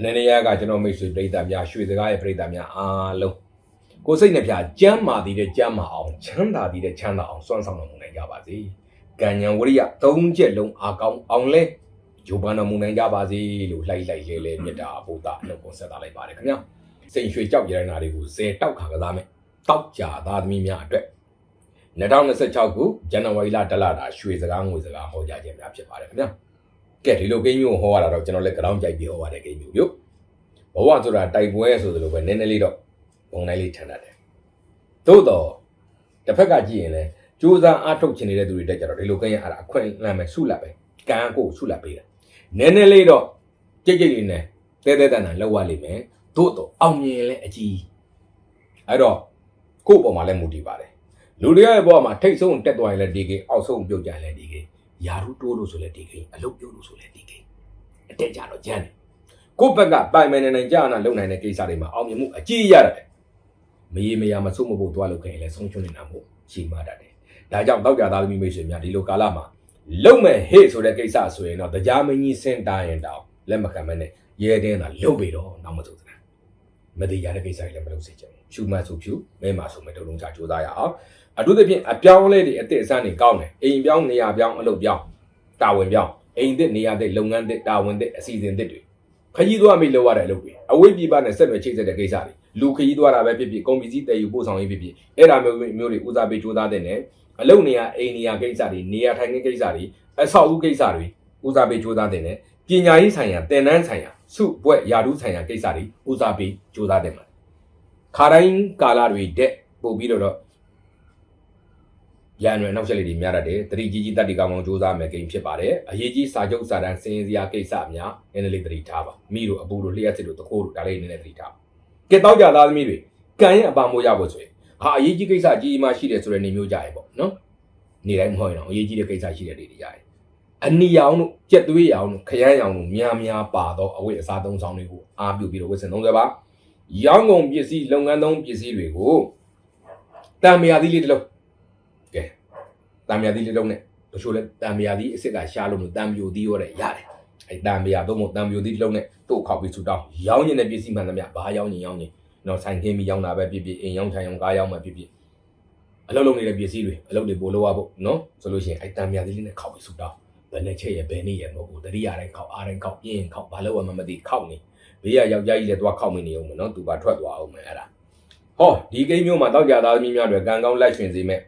အနေနဲ့ကကျွန်တော်မိတ်ဆွေပြည်သားများရွှေစကားရဲ့ပြည်သားများအားလုံးကိုစိတ်နှပြကျမ်းမာသည်တဲ့ကျမ်းမာအောင်ချမ်းသာသည်တဲ့ချမ်းသာအောင်စွမ်းဆောင်တော်မူနိုင်ကြပါစေကံဉဏ်ဝရိယ၃ချက်လုံးအားကောင်းအောင်လဲဂျိုပန်တော်မူနိုင်ကြပါစေလို့လှိုက်လဲမြတ်တာဘုရားအလုပ်ကိုဆက်သားလိုက်ပါတယ်ခင်ဗျာစိန်ရွှေကြောက်ရတနာတွေကိုဇယ်တောက်ခါကစားမယ်တောက်ကြသားသမီးများအတွက်2026ခုဇန်နဝါရီလ1လတာရွှေစကားငွေစကားဟောကြားခြင်းများဖြစ်ပါတယ်ခင်ဗျာကဲဒီလိုကိန်းမျိုးဟောရတာတော့ကျွန်တော်လည်းကြောင်းကြိုက်ပြီးဟောရတဲ့ကိန်းမျိုးမျိုးဘဝဆိုတာတိုက်ပွဲဆိုသလိုပဲနည်းနည်းလေးတော့ပုံတိုင်းလေးထန်တတ်တယ်သို့တော့တစ်ဖက်ကကြည့်ရင်လည်းကြိုးစားအားထုတ်ချင်နေတဲ့သူတွေတက်ကြတော့ဒီလိုကိန်းရအခွင့်အလမ်းပဲဆုလပ်ပဲကံကိုဆုလပ်ပေးတယ်နည်းနည်းလေးတော့ကြိတ်လေးနဲ့တဲတန်လောက်ရလိမ့်မယ်သို့တော့အောင်မြင်လဲအကြီးအဲ့တော့ကိုယ့်ပေါ်မှာလည်းမူတည်ပါတယ်လူတွေရဲ့ဘဝမှာထိတ်ဆုံးတက်သွားရင်လည်းဒီကိန်းအောက်ဆုံးပြုတ်ကြရင်လည်းဒီကိန်းယာရုတိုးလို့ဆိုလည်းဒီကိန်းအလုတ်ပြုတ်လို့ဆိုလည်းဒီကိန်းအတက်ကြတော့ကျန်းတယ်ကိုယ့်ဘက်ကပိုင်မယ်နိုင်ကြာနာလုံနိုင်တဲ့ကိစ္စတွေမှာအောင်မြင်မှုအကြီးရတယ်မရေမရမဆုတ်မဖို့သွားလို့ခင်လည်းဆုံးချွတ်နေတာမို့ရှိမှတတ်တယ်ဒါကြောင့်တောက်ကြသားသမီးမိတ်ဆွေများဒီလိုကာလမှာလုံမဲ့ဟေ့ဆိုတဲ့ကိစ္စဆိုရင်တော့တရားမင်းကြီးစင်တာရင်တောင်လက်မခံမနဲ့ရဲတင်းတာလုံပြီတော့နောက်မဆုံးစမ်းမတရားတဲ့ကိစ္စတွေလည်းမလုပ်စေချင်ဘူးဖြူမှဆိုဖြူမဲမှဆိုမဲတုံလုံးချကြိုးစားရအောင်အထူးသဖြင့်အပြောင်းလဲတွေအသစ်အဆန်းတွေကောင်းတယ်အိမ်ပြောင်းနေရာပြောင်းအလုပ်ပြောင်းတာဝန်ပြောင်းအိမ်သစ်နေရာသစ်လုပ်ငန်းသစ်တာဝန်သစ်အစီအစဉ်သစ်တွေခကြီးသွားမိလောက်ရတဲ့အလုပ်တွေအဝိပြပနဲ့ဆက်နွယ်ချိတ်ဆက်တဲ့ကိစ္စတွေလူခကြီးသွားတာပဲဖြစ်ဖြစ်ကုန်ပစ္စည်းတည်ယူပို့ဆောင်ရေးဖြစ်ဖြစ်အဲ့ဒါမျိုးတွေဦးစားပေးကြိုးစားတဲ့နဲ့အလုပ်နေရာအိမ်နေရာကိစ္စတွေနေရာထိုင်ခင်းကိစ္စတွေအဆောက်အဦကိစ္စတွေဦးစားပေးကြိုးစားတဲ့နဲ့ပညာရေးဆိုင်ရာသင်တန်းဆိုင်ရာစုဘွဲ့ယာတုဆိုင်ရာကိစ္စတွေဦးစားပေးကြိုးစားတဲ့မှာခါတိုင်းကာလတွေတက်ပို့ပြီးတော့ရန်ရွယ်နောက်ချက်လေးတွေများတတ်တယ်တတိကြီးတက်တီကောင်းကောင်းကြိုးစားမယ်ကိန်းဖြစ်ပါတယ်အရေးကြီးစာချုပ်စာတမ်းစင်စရာကိစ္စများနည်းနည်းလေးတတိထားပါမိတို့အပူတို့လျှက်စစ်တို့တခိုးတို့ဒါလေးနည်းနည်းတတိထားကဲတောက်ကြသားသမီးတွေကံရဲ့အပံမိုးရဖို့ဆိုရင်ဟာအရေးကြီးကိစ္စကြီးမှရှိတယ်ဆိုတဲ့နေမျိုးကြရပေါ့နော်နေတိုင်းမဟုတ်ရင်တော့အရေးကြီးတဲ့ကိစ္စရှိတဲ့တွေကြရတယ်အနီရောင်တို့ကြက်သွေးရောင်တို့ခရမ်းရောင်တို့များပါတော့အဝိအစားသုံးဆောင်တွေကိုအားပြုပြီးတော့ဝတ်ဆင်သုံးစွဲပါရောင်းကုန်ပစ္စည်းလုပ်ငန်းသုံးပစ္စည်းတွေကိုတံမြာသီးလေးတစ်လုံးကဲတံမြာသီးလေးလုံးနဲ့တချို့လဲတံမြာသီးအစ်စ်ကရှားလို့တံပြိုသီးရောတဲ့ရတယ်အဲတံမြာသုံးဖို့တံပြိုသီးတစ်လုံးနဲ့တို့ခောက်ပြီးဆူတောင်းရောင်းနေတဲ့ပစ္စည်းမှန်သမျှဘာရောင်းရင်တော့ဆိုင်ခင်းပြီးရောင်းတာပဲဖြစ်ဖြစ်အိမ်ရောင်းဆိုင်ရောင်းကားရောင်းမှဖြစ်ဖြစ်အလုပ်လုပ်နေတဲ့ပစ္စည်းတွေအလုပ်တွေပို့လို့ရဖို့နော်ဆိုလို့ရှိရင်အဲတံမြာသီးလေးနဲ့ခောက်ပြီးဆူတောင်းဘယ်နဲ့ချက်ရဘယ်နည်းရမဟုတ်ဘူးတတိယတိုင်းခောက်အားတိုင်းခောက်ပြင်းခောက်ဘာလို့မှမသိခောက်နေဘေးကယောက်ျားကြီးလည်းသွားခောက်မိနေအောင်မနော်သူပါထွက်သွားအောင်မယ်အဲ့ဒါဟောဒီကိန်းမျိုးမှာတောက်ကြသားသမီးများတွေကံကောင်းလိုက်ရှင်စေမဲ့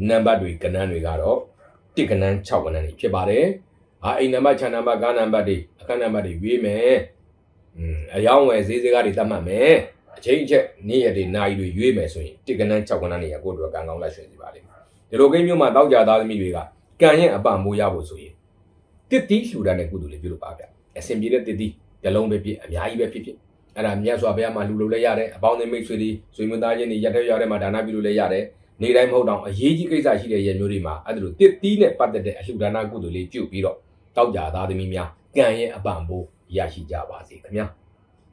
နံပါတ်တွေကဏ္ဍတွေကတော့1ကဏ္ဍ6ကဏ္ဍတွေဖြစ်ပါတယ်အိမ်နံပါတ်ခြံနံပါတ်ကားနံပါတ်တွေအခန်းနံပါတ်တွေရွေးမယ်အယောင်းဝယ်ဈေးစကားတွေသတ်မှတ်မယ်အချိန်အချက်နေ့ရက်တွေနာရီတွေရွေးမယ်ဆိုရင်1ကဏ္ဍ6ကဏ္ဍတွေကကိုယ့်တို့ကံကောင်းလိုက်ရှင်စေပါလိမ့်မယ်ဒီလိုကိန်းမျိုးမှာတောက်ကြသားသမီးတွေကကံရဲ့အပံမိုးရဖို့ဆိုရင်တစ်တီးလှူဒါန်းတဲ့ကုသိုလ်လေးပြုလုပ်ပါဗျအစဉ်ပြေတဲ့တစ်တီးကြလုံးပဲဖြစ်အများကြီးပဲဖြစ်အဲ့ဒါမြတ်စွာဘုရားမှာလူလို့လည်းရတယ်အပေါင်းအသင်းမိတ်ဆွေတွေဆွေမျိုးသားချင်းတွေရက်တဲ့မှာဒါနပြုလို့လည်းရတယ်နေတိုင်းမဟုတ်တော့အရေးကြီးကိစ္စရှိတဲ့ရက်မျိုးတွေမှာအဲ့ဒါလိုတစ်တီးနဲ့ပတ်သက်တဲ့အလှူဒါနကုသိုလ်လေးပြုပြီးတော့တောက်ကြသားသမီးများကံရဲ့အပံပိုးရရှိကြပါစေခင်ဗျာ